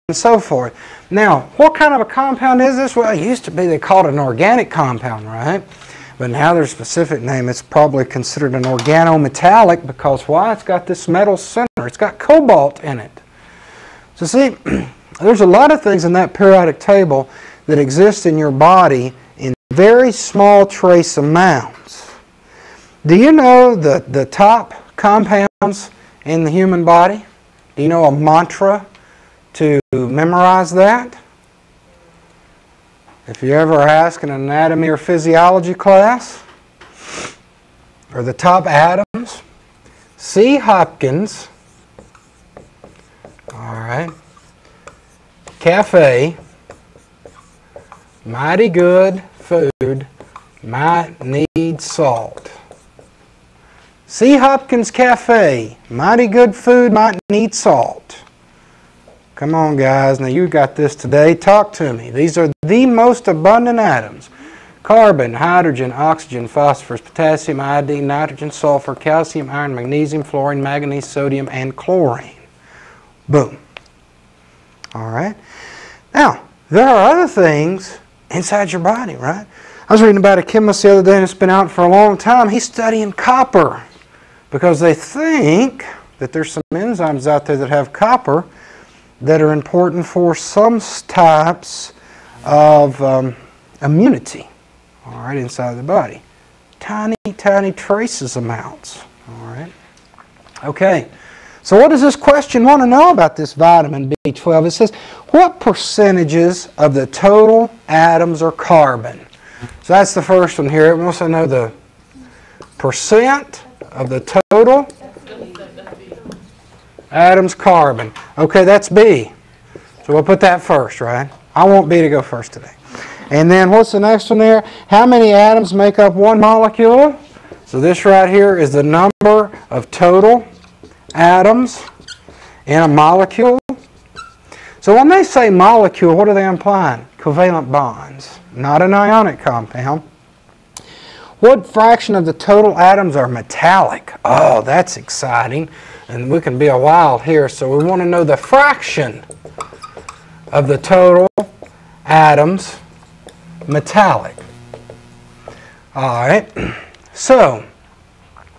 and so forth. Now, what kind of a compound is this? Well, it used to be they called it an organic compound, right? But now their specific name, it's probably considered an organometallic because why? It's got this metal center. It's got cobalt in it. So see, there's a lot of things in that periodic table that exist in your body in very small trace amounts. Do you know the top compounds in the human body? Do you know a mantra to memorize that? If you ever ask an anatomy or physiology class, or the top atoms, C. Hopkins, all right, cafe, mighty good food, might need salt. C. Hopkins Cafe, mighty good food, might need salt. Come on, guys. Now, you got this today. Talk to me. These are the most abundant atoms. Carbon, hydrogen, oxygen, phosphorus, potassium, iodine, nitrogen, sulfur, calcium, iron, magnesium, fluorine, manganese, sodium, and chlorine. Boom. All right. Now, there are other things inside your body, right? I was reading about a chemist the other day, and it's been out for a long time. He's studying copper because they think that there's some enzymes out there that have copper that are important for some types of immunity, all right, inside the body. Tiny, tiny traces amounts, all right. Okay, so what does this question want to know about this vitamin B12? It says, what percentages of the total atoms are carbon? So that's the first one here. It wants to know the percent of the total atoms carbon. Okay, that's B. So we'll put that first, right? I want B to go first today. And then what's the next one there? How many atoms make up one molecule? So this right here is the number of total atoms in a molecule. So when they say molecule, what are they implying? Covalent bonds, not an ionic compound. What fraction of the total atoms are metallic? Oh, that's exciting. And we can be a while here, so we want to know the fraction of the total atoms metallic. All right, so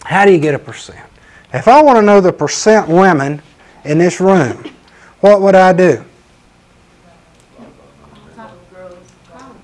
how do you get a percent? If I want to know the percent women in this room, what would I do?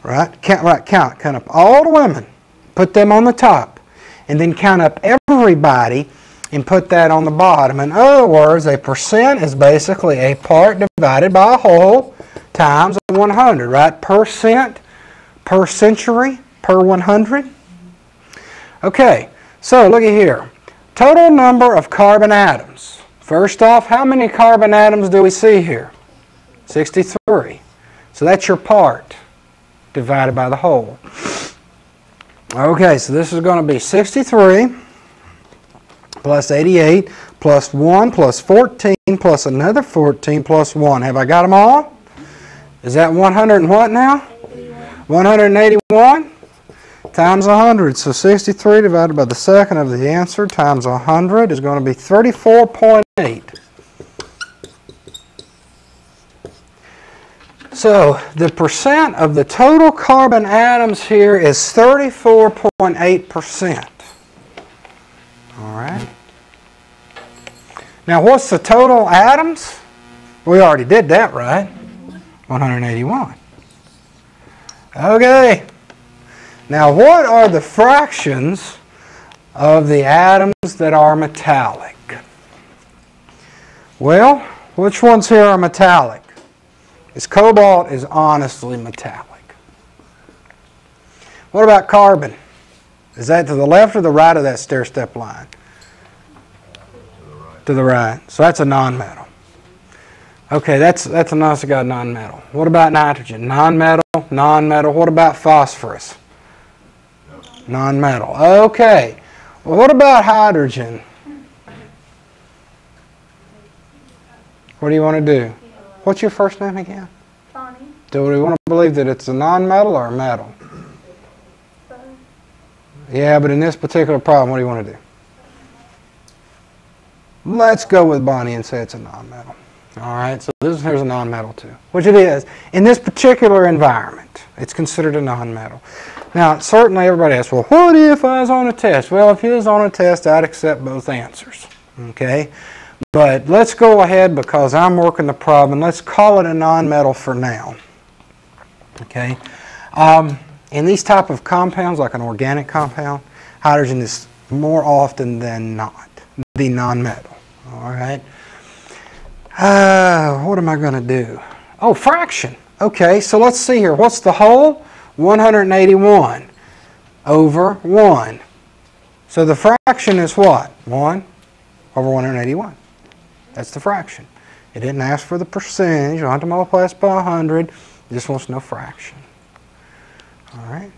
Right, count up all the women, put them on the top, and then count up everybody and put that on the bottom. In other words, a percent is basically a part divided by a whole times 100, right? Percent, per century, per 100. Okay, so look at here. Total number of carbon atoms. First off, how many carbon atoms do we see here? 63. So that's your part divided by the whole. Okay, so this is going to be 63 plus 88 plus 1 plus 14 plus another 14 plus 1. Have I got them all? Is that 100 and what now? 181 times 100. So 63 divided by the second of the answer times 100 is going to be 34.8. So the percent of the total carbon atoms here is 34.8%. All right. Now what's the total atoms? We already did that, right? 181. Okay. Now what are the fractions of the atoms that are metallic? Well, which ones here are metallic? Is cobalt is honestly metallic. What about carbon? Is that to the left or the right of that stair-step line? To the right. So that's a nonmetal. Okay, that's a nice guy nonmetal. What about nitrogen? Nonmetal, nonmetal. What about phosphorus? Nonmetal. Okay. Well, what about hydrogen? What do you want to do? What's your first name again? Bonnie. Do we want to believe that it's a non-metal or a metal? Yeah, but in this particular problem, what do you want to do? Let's go with Bonnie and say it's a non-metal. All right, so here's a nonmetal too, which it is. In this particular environment, it's considered a nonmetal. Now, certainly everybody asks, well, what if I was on a test? Well, if you was on a test, I'd accept both answers, okay? But let's go ahead, because I'm working the problem, let's call it a nonmetal for now, okay? In these type of compounds, like an organic compound, hydrogen is more often than not the nonmetal, all right? What am I going to do? Oh, fraction. Okay, so let's see here. What's the whole? 181 over 1. So the fraction is what? 1 over 181. That's the fraction. It didn't ask for the percentage. You don't have to multiply this by 100. It just wants to know fraction. All right.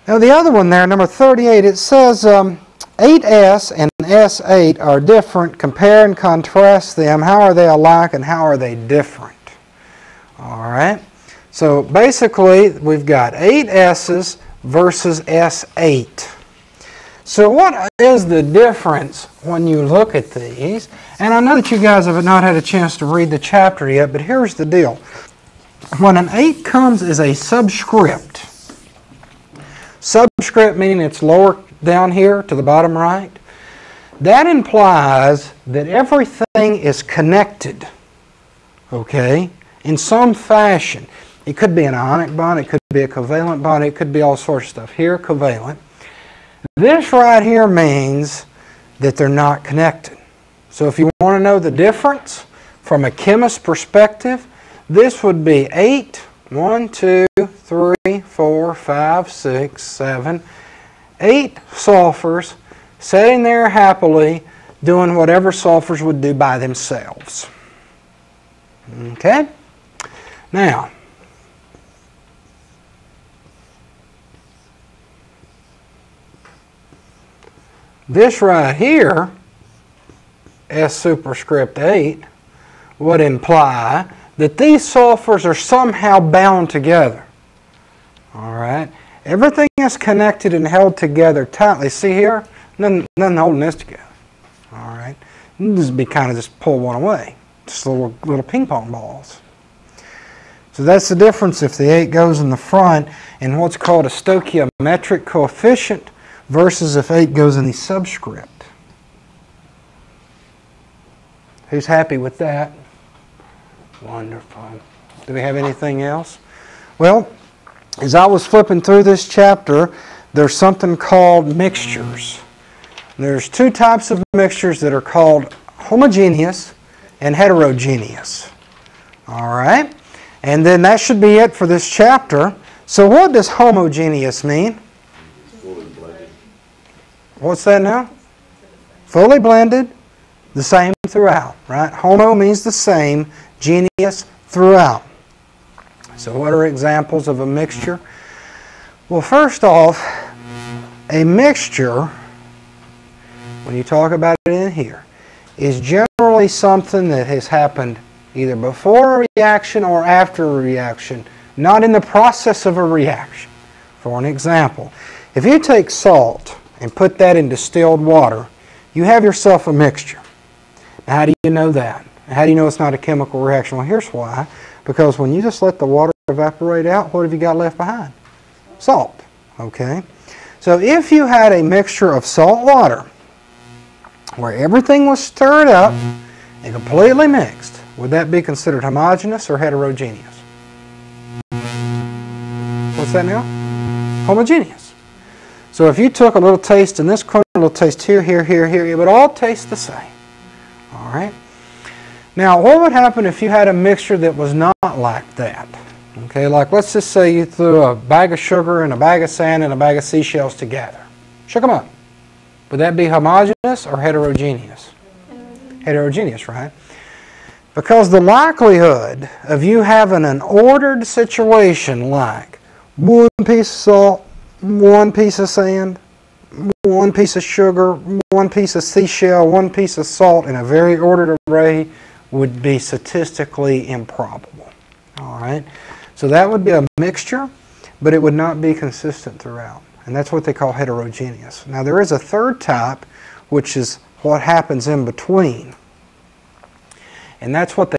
Now the other one there, number 38, it says 8S and S8 are different. Compare and contrast them. How are they alike and how are they different? All right. So basically, we've got 8 S's versus S8. So what is the difference when you look at these? And I know that you guys have not had a chance to read the chapter yet, but here's the deal. When an 8 comes as a subscript, subscript meaning it's lower down here to the bottom right, that implies that everything is connected, okay, in some fashion. It could be an ionic bond, it could be a covalent bond, it could be all sorts of stuff. Here, covalent. This right here means that they're not connected. So if you want to know the difference from a chemist's perspective, this would be 8, 1, 2, 3, 4, 5, 6, 7, 8 sulfurs sitting there happily doing whatever sulfurs would do by themselves. Okay? Now, this right here, S superscript 8, would imply that these sulfurs are somehow bound together. All right? Everything is connected and held together tightly. See here? Nothing holding this together. All right? This would be kind of just pull one away. Just little ping pong balls. So that's the difference if the 8 goes in the front in what's called a stoichiometric coefficient versus if 8 goes in the subscript. Who's happy with that? Wonderful. Do we have anything else? Well, as I was flipping through this chapter, there's something called mixtures. There's 2 types of mixtures that are called homogeneous and heterogeneous. All right? And then that should be it for this chapter. So what does homogeneous mean? Fully blended. What's that now? Fully blended, the same throughout, right? Homo means the same, geneous, throughout. So what are examples of a mixture? Well, first off, a mixture, when you talk about it in here, is generally something that has happened either before a reaction or after a reaction, not in the process of a reaction. For an example, if you take salt and put that in distilled water, you have yourself a mixture. Now, how do you know that? How do you know it's not a chemical reaction? Well, here's why. Because when you just let the water evaporate out, what have you got left behind? Salt. Okay? So if you had a mixture of salt water where everything was stirred up and completely mixed, would that be considered homogeneous or heterogeneous? What's that now? Homogeneous. So if you took a little taste in this corner, a little taste here, here, here, here, it would all taste the same. All right? Now, what would happen if you had a mixture that was not like that? Okay, like let's just say you threw a bag of sugar and a bag of sand and a bag of seashells together. Shook them up. Would that be homogeneous or heterogeneous? Heterogeneous, right? Because the likelihood of you having an ordered situation like 1 piece of salt, 1 piece of sand, 1 piece of sugar, 1 piece of seashell, 1 piece of salt in a very ordered array would be statistically improbable. All right? So that would be a mixture, but it would not be consistent throughout. And that's what they call heterogeneous. Now there is a third type, which is what happens in between. And that's what they